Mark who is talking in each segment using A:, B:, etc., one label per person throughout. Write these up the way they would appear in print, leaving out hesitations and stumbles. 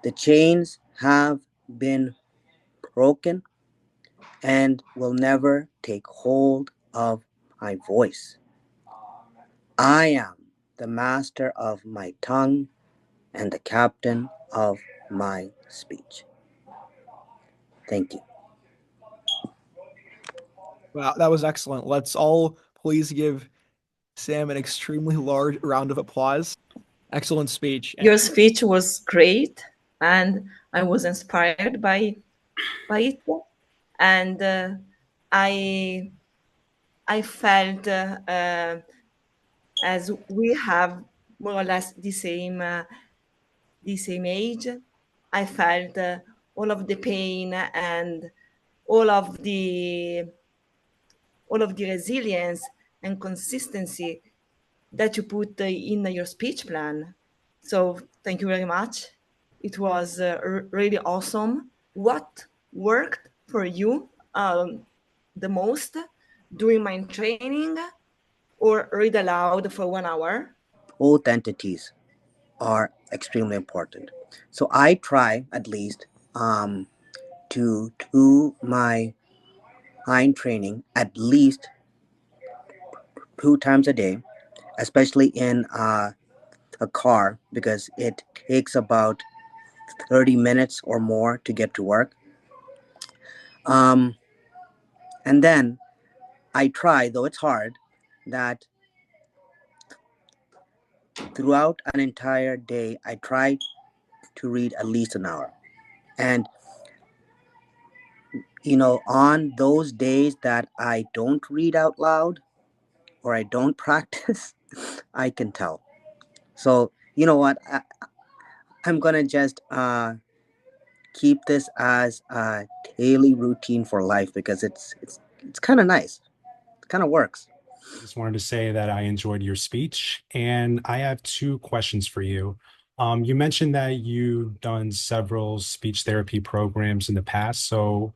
A: The chains have been broken and will never take hold of my voice. I am the master of my tongue and the captain of my speech. Thank you.
B: Wow, that was excellent. Let's all please give Sam an extremely large round of applause. Excellent speech.
C: Your speech was great, and I was inspired by it, and I I felt as we have more or less the same age. I felt all of the pain and all of the all of the resilience and consistency that you put in your speech plan. So thank you very much. It was really awesome. What worked for you the most during my training or read aloud for 1 hour?
A: Both entities are extremely important. So I try at least to do my hind training at least 2 times a day, especially in a car because it takes about 30 minutes or more to get to work. Um, and then I try, though it's hard, that throughout an entire day, I try to read at least an hour. And, on those days that I don't read out loud or I don't practice, I can tell. So, you know what? I'm going to just keep this as a daily routine for life because it's kind of nice. It kind of works.
D: I just wanted to say that I enjoyed your speech, and I have two questions for you. You mentioned that you've done several speech therapy programs in the past. So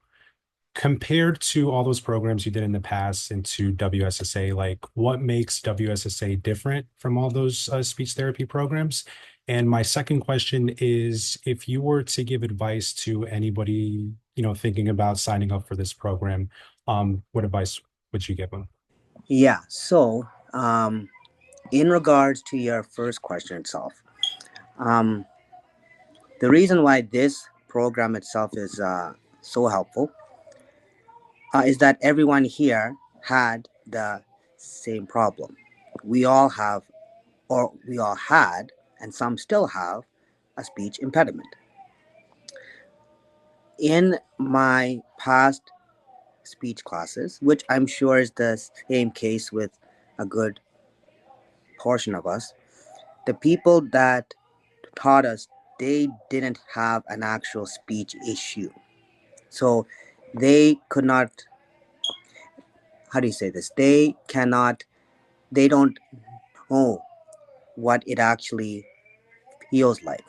D: compared to all those programs you did in the past into WSSA, like what makes WSSA different from all those speech therapy programs? And my second question is, if you were to give advice to anybody, thinking about signing up for this program, what advice would you give them?
A: Yeah. So, in regards to your first question itself, um, the reason why this program itself is so helpful is that everyone here had the same problem. We all have, or we all had, and some still have, a speech impediment. In my past speech classes, which I'm sure is the same case with a good portion of us, the people that taught us, they didn't have an actual speech issue. So they could not, how do you say this? They don't know what it actually feels like.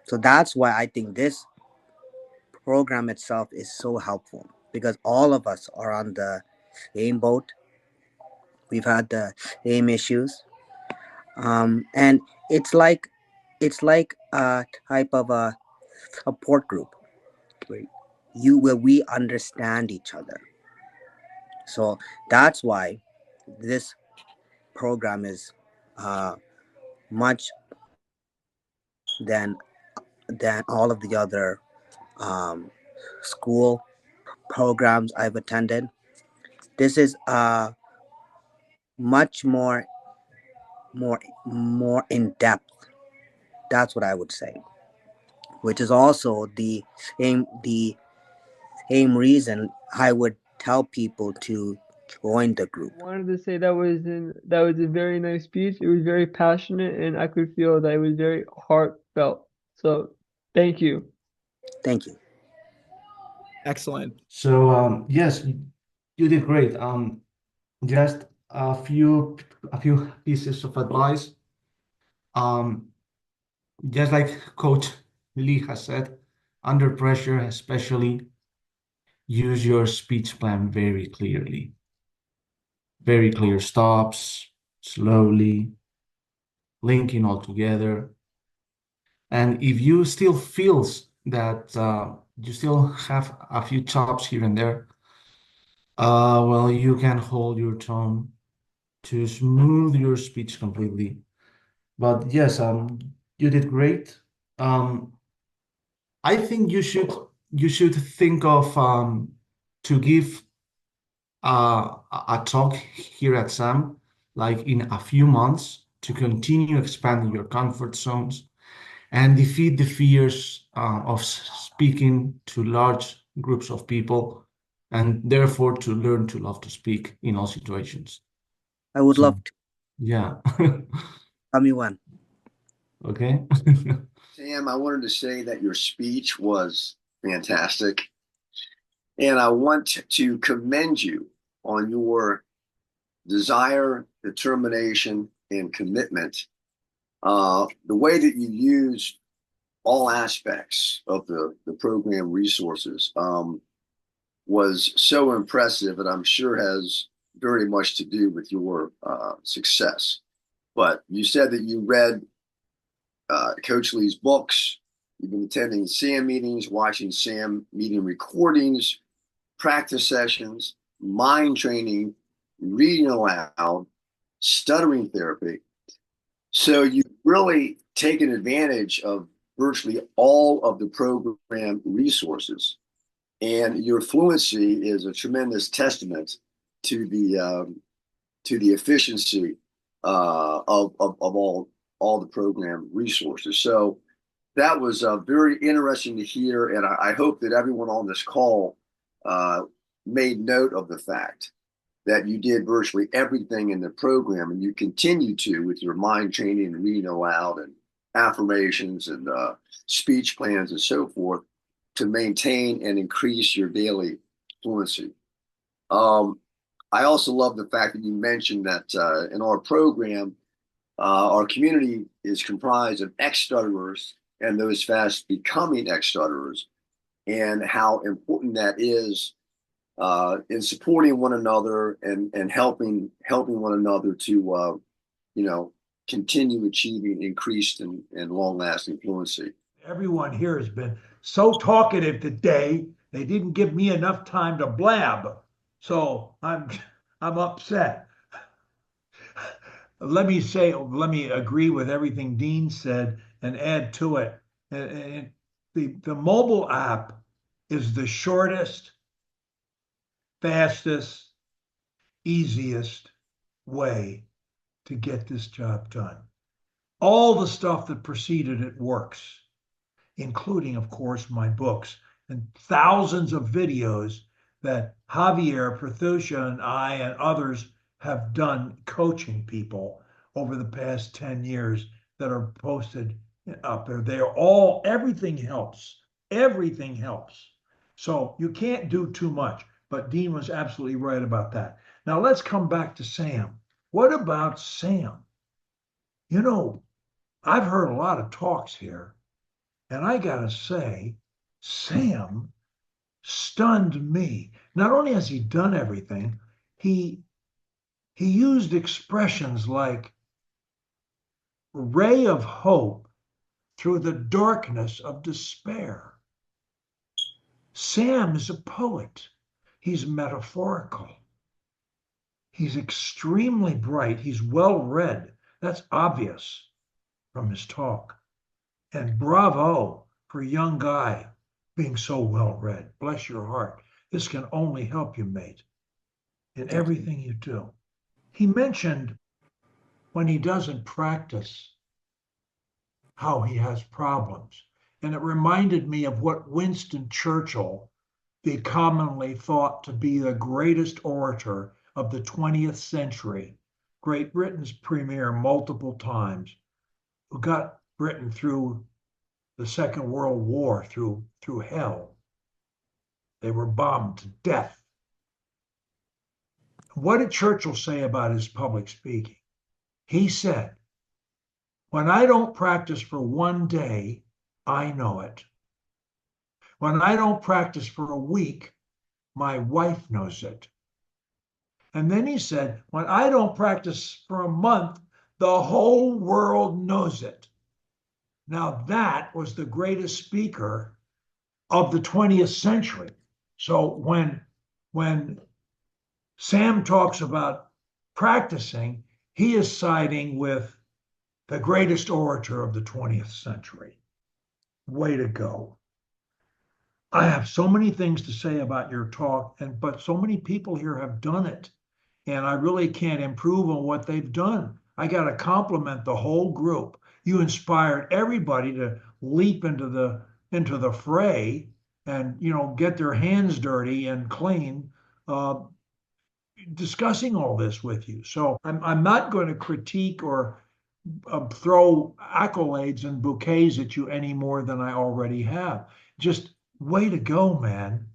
A: So that's why I think this program itself is so helpful because all of us are on the same boat. We've had the same issues. And it's like a type of a support group where where we understand each other. So that's why this program is much than all of the other um, school programs I've attended. This is much more in depth. That's what I would say. Which is also the same reason I would tell people to join the group.
E: I wanted to say that was a very nice speech. It was very passionate, and I could feel that it was very heartfelt. So, thank you.
A: Thank you.
B: Excellent.
F: So yes, you did great. Just a few pieces of advice. Um, just like Coach Lee has said, under pressure, especially, use your speech plan very clearly. Very clear stops, slowly, linking all together. And if you still feels that you still have a few chops here and there, well, you can hold your tone to smooth your speech completely. But yes, you did great. Um, I think you should think of to give a talk here at SAM, like in a few months, to continue expanding your comfort zones and defeat the fears of speaking to large groups of people, and therefore to learn to love to speak in all situations.
A: I would
F: So,
A: love to.
F: yeah.
A: Tell me when.
F: Okay.
G: Sam, I wanted to say that your speech was fantastic. And I want to commend you on your desire, determination, and commitment. The way that you used all aspects of the program resources was so impressive, and I'm sure has very much to do with your success. But you said that you read Coach Lee's books, you've been attending SAM meetings, watching SAM meeting recordings, practice sessions, mind training, reading aloud, stuttering therapy. So you've really taken advantage of virtually all of the program resources. And your fluency is a tremendous testament to the efficiency of all the program resources. So that was very interesting to hear, and I hope that everyone on this call uh, made note of the fact that you did virtually everything in the program, and you continue to with your mind training and reading aloud and affirmations and speech plans and so forth to maintain and increase your daily fluency. Um, I also love the fact that you mentioned that in our program, our community is comprised of ex-stutterers and those fast becoming ex-stutterers, and how important that is in supporting one another and helping one another to you know continue achieving increased and long lasting fluency.
H: Everyone here has been so talkative today. They didn't give me enough time to blab. So I'm upset. Let me agree with everything Dean said and add to it. The mobile app is the shortest, fastest, easiest way to get this job done. All the stuff that preceded it works, including, of course, my books and thousands of videos that Javier, Perthusia, and I and others have done coaching people over the past 10 years that are posted up there. They are all, everything helps. Everything helps. So you can't do too much, but Dean was absolutely right about that. Now let's come back to Sam. What about Sam? You know, I've heard a lot of talks here, and I gotta say, Sam stunned me. Not only has he done everything, he used expressions like ray of hope through the darkness of despair. Sam is a poet. He's metaphorical. He's extremely bright. He's well read. That's obvious from his talk. And bravo for a young guy being so well read. Bless your heart. This can only help you, mate, in everything you do. He mentioned when he doesn't practice how he has problems. And it reminded me of what Winston Churchill, the commonly thought to be the greatest orator of the 20th century, Great Britain's premier multiple times, who got Britain through the Second World War, through hell. They were bombed to death. What did Churchill say about his public speaking? He said, when I don't practice for one day, I know it. When I don't practice for a week, my wife knows it. And then he said, when I don't practice for a month, the whole world knows it. Now, that was the greatest speaker of the 20th century. So when Sam talks about practicing, he is siding with the greatest orator of the 20th century. Way to go. I have so many things to say about your talk, but so many people here have done it, and I really can't improve on what they've done. I got to compliment the whole group. You inspired everybody to leap into the fray and get their hands dirty and clean, uh, discussing all this with you. So I'm not going to critique or throw accolades and bouquets at you any more than I already have. Just way to go, man.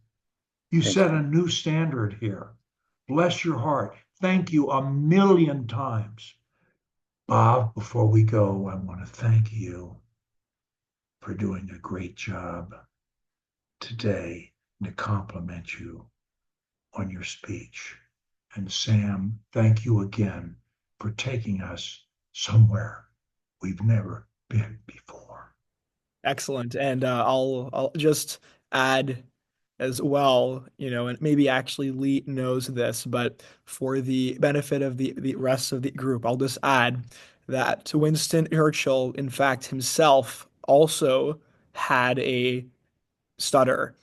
H: You
A: Thank
H: set
A: you.
H: a new standard here. Bless your heart. Thank you a million times. Bob, before we go, I want to thank you for doing a great job today and to compliment you on your speech. And Sam, thank you again for taking us somewhere we've never been before.
B: Excellent. And I'll just add as well, and maybe actually Lee knows this, but for the benefit of the rest of the group, I'll just add that Winston Churchill, in fact, himself also had a stutter.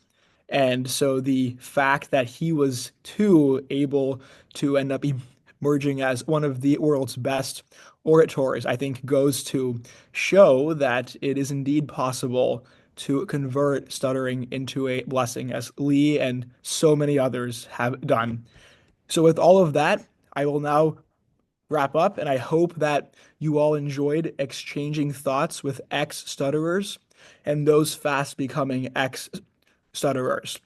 B: And so the fact that he was too able to end up emerging as one of the world's best orators, I think goes to show that it is indeed possible to convert stuttering into a blessing, as Lee and so many others have done. So, with all of that, I will now wrap up, and I hope that you all enjoyed exchanging thoughts with ex stutterers and those fast becoming ex stutterers.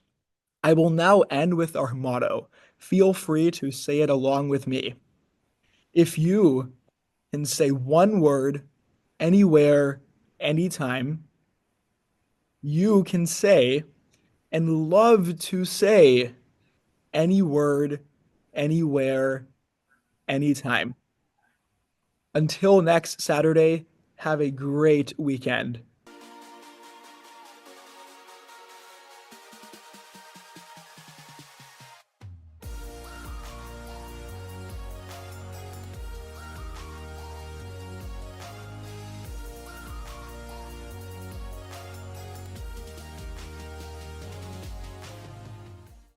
B: I will now end with our motto. Feel free to say it along with me. If you can say one word anywhere, anytime, you can say and love to say any word, anywhere, anytime. Until next Saturday, have a great weekend.